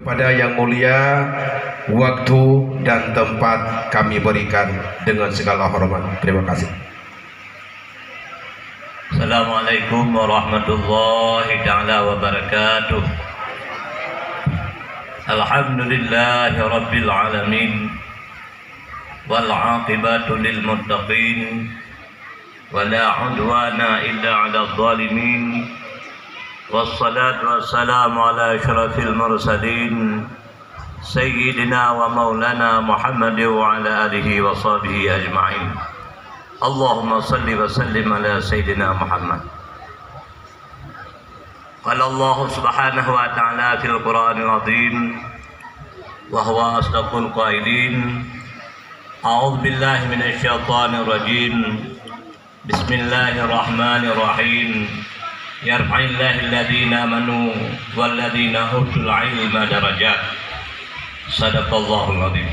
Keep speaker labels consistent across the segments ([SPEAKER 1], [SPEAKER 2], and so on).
[SPEAKER 1] Pada yang mulia, waktu dan tempat kami berikan dengan segala hormat. Terima kasih.
[SPEAKER 2] Assalamualaikum warahmatullahi ta'ala wabarakatuh. Alhamdulillahi rabbil alamin, wal aqibatu lil muttaqin, wala udwana illa 'alal zalimin. Wassalatu wassalamu ala asyrafil mursalin sayyidina wa maulana Muhammad wa ala alihi wa sahbihi ajma'in. Allahumma salli wa sallim ala sayyidina Muhammad. Qala Allah subhanahu wa ta'ala fil Qur'anil azim wa huwa asdaqul qailin. A'udzu billahi minasy syaithanir rajim. Bismillahirrahmanirrahim. Yarfa'illahu alladhina amanu walladhina utul ilma darajat. Sadaqallahul azim.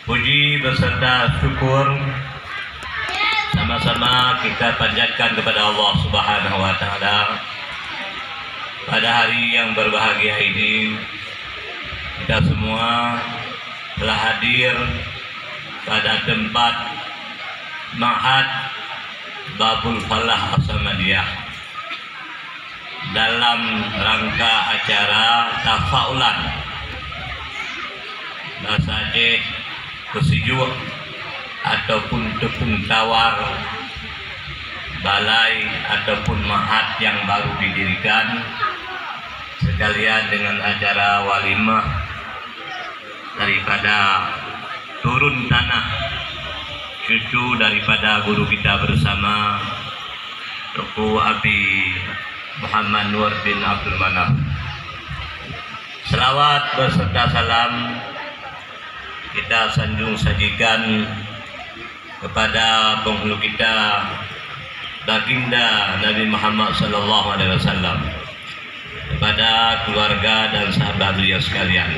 [SPEAKER 2] Puji beserta syukur sama-sama kita panjatkan kepada Allah Subhanahu wa taala. Pada hari yang berbahagia ini kita semua telah hadir pada tempat Ma'had Babul Falah As-Samadiyah dalam rangka acara tafaulan bahasa Aceh Kusijuh ataupun tepung tawar balai ataupun ma'had yang baru didirikan, sekalian dengan acara walimah daripada turun tanah cucu daripada guru kita bersama Tuku Abi Muhammad Nur bin Abdul Manaf. Selawat beserta salam kita sanjung sajikan kepada penghulu kita baginda Nabi Muhammad sallallahu alaihi wasallam, kepada keluarga dan sahabat beliau sekalian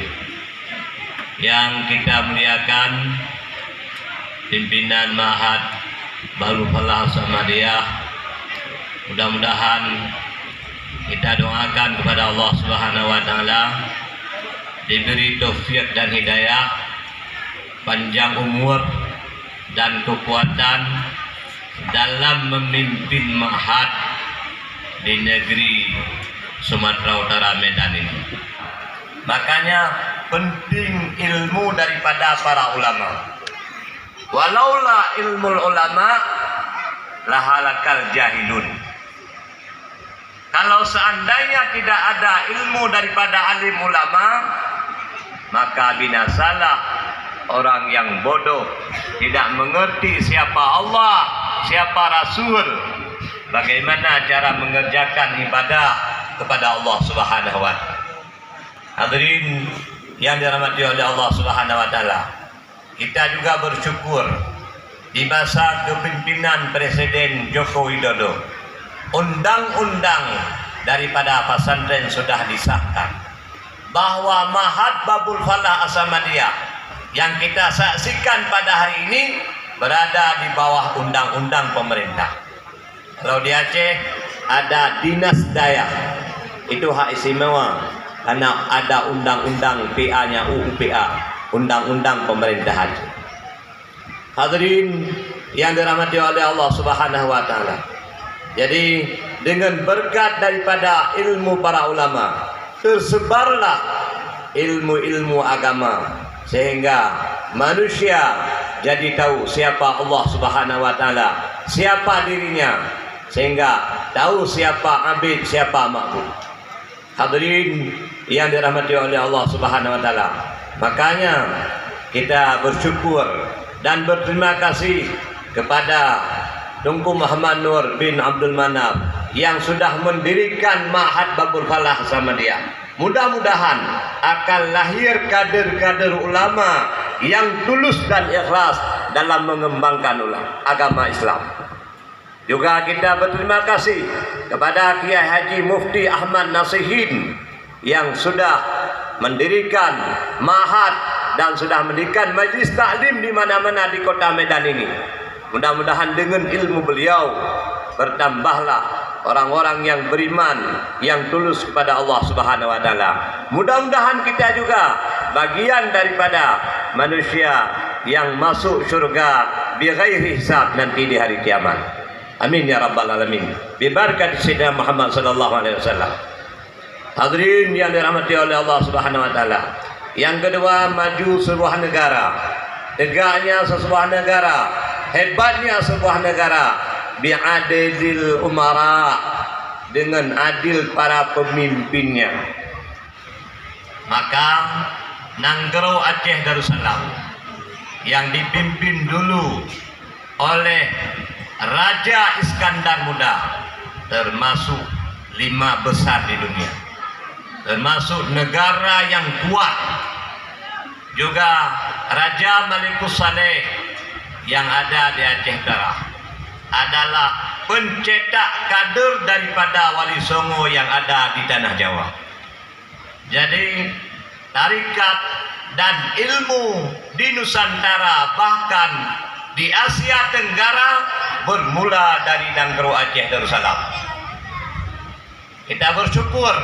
[SPEAKER 2] yang kita muliakan, pimpinan Ma'had Babul Falah As-Samadiyah. Mudah-mudahan kita doakan kepada Allah Subhanahu wa taala diberi taufik dan hidayah, panjang umur dan kekuatan dalam memimpin Ma'had di negeri Sumatera Utara Medan ini. Makanya penting ilmu daripada para ulama. Walaula ilmul ulama lahalakal jahilun. Kalau seandainya tidak ada ilmu daripada alim ulama, maka binasalah orang yang bodoh, tidak mengerti siapa Allah, siapa Rasul, bagaimana cara mengerjakan ibadah kepada Allah Subhanahu wa taala. Hadirin yang dirahmati oleh Allah Subhanahu wa taala, kita juga bersyukur di masa kepimpinan Presiden Joko Widodo, undang-undang daripada pesantren sudah disahkan, bahwa Ma'had Babul Falah As-Samadiyah yang kita saksikan pada hari ini berada di bawah undang-undang pemerintah. Kalau di Aceh ada dinas daya, itu hak istimewa karena ada undang-undang PA-nya UU PA, undang-undang pemerintahan. Hadirin yang dirahmati oleh Allah Subhanahu wa taala. Jadi dengan berkat daripada ilmu para ulama, tersebarlah ilmu-ilmu agama sehingga manusia jadi tahu siapa Allah Subhanahu wa taala, siapa dirinya, sehingga tahu siapa abid, siapa makhluk. Hadirin yang dirahmati oleh Allah Subhanahu wa taala. Makanya kita bersyukur dan berterima kasih kepada Tunku Muhammad Nur bin Abdul Manaf yang sudah mendirikan Ma'had Babul Falah As-Samadiyah. Mudah-mudahan akan lahir kader-kader ulama yang tulus dan ikhlas dalam mengembangkan agama Islam. Juga kita berterima kasih kepada Kiai Haji Mufti Ahmad Nasihin yang sudah mendirikan Ma'had dan sudah mendirikan majlis taklim di mana-mana di kota Medan ini. Mudah-mudahan dengan ilmu beliau bertambahlah orang-orang yang beriman, yang tulus kepada Allah Subhanahu wa taala. Mudah-mudahan kita juga bagian daripada manusia yang masuk syurga bighairi hisab nanti di hari kiamat. Amin ya rabbal alamin. Bi barakat Sayyidina Muhammad sallallahu alaihi wasallam. Hadirin yang dirahmati oleh Allah Subhanahu wa taala. Yang kedua, maju sebuah negara. Tegaknya sebuah negara, hebatnya sebuah negara bi'adilil umara, dengan adil para pemimpinnya. Maka Nanggero Aceh Darussalam yang dipimpin dulu oleh Raja Iskandar Muda termasuk 5 besar di dunia, termasuk negara yang kuat. Juga Raja Malikus Saleh yang ada di Aceh Utara adalah pencetak kader daripada Wali Songo yang ada di tanah Jawa. Jadi tarikat dan ilmu di Nusantara, bahkan di Asia Tenggara, bermula dari Nanggero Aceh Darussalam. Kita bersyukur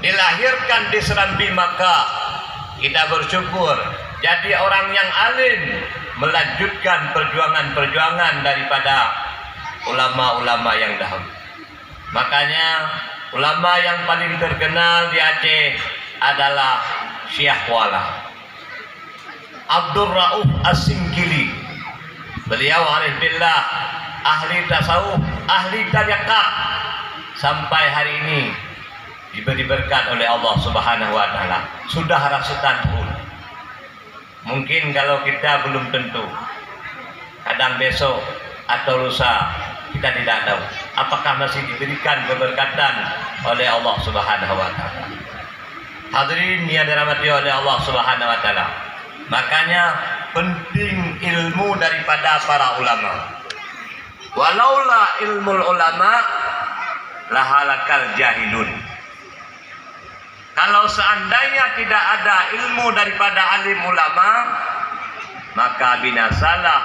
[SPEAKER 2] dilahirkan di Serambi Makkah. Kita bersyukur jadi orang yang alim, melanjutkan perjuangan-perjuangan daripada ulama-ulama yang dahulu. Makanya ulama yang paling terkenal di Aceh adalah Syekh Wala Abdul Rauf As-Singkili. Beliau arif billah, ahli tasawuf, ahli tariqat, sampai hari ini diberi berkat oleh Allah Subhanahu wa taala. Sudah ratusan tahun. Mungkin kalau kita belum tentu, kadang besok atau lusa kita tidak tahu apakah masih diberikan keberkatan oleh Allah Subhanahu wa taala. Hadirin yang dirahmati oleh Allah Subhanahu wa taala. Makanya penting ilmu daripada para ulama. Walaula ilmul ulama lahalakal jahilun. Kalau seandainya tidak ada ilmu daripada alim ulama, maka binasalah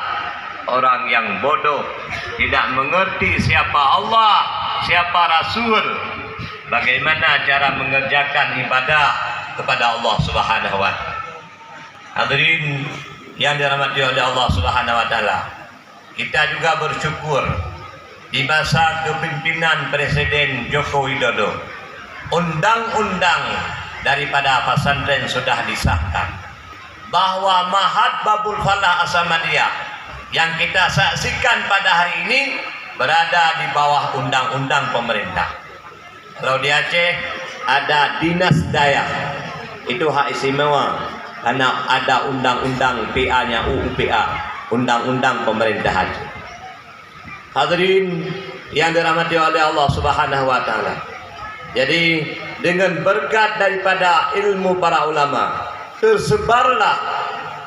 [SPEAKER 2] orang yang bodoh, tidak mengerti siapa Allah, siapa Rasul, bagaimana cara mengerjakan ibadah kepada Allah Subhanahu wa taala. Hadirin yang dirahmati oleh Allah Subhanahu wa taala, kita juga bersyukur di masa kepimpinan Presiden Joko Widodo, undang-undang daripada pesantren sudah disahkan, bahwa Mahat Babul Falah As-Samadiyah yang kita saksikan pada hari ini berada di bawah undang-undang pemerintah. Kalau di Aceh ada Dinas Dayak, itu hak istimewa karena ada undang-undang PA-nya, UU PA, undang-undang pemerintahan. Hadirin yang dirahmati oleh Allah Subhanahu wa taala. Jadi dengan berkat daripada ilmu para ulama, tersebarlah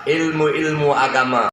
[SPEAKER 2] ilmu-ilmu agama.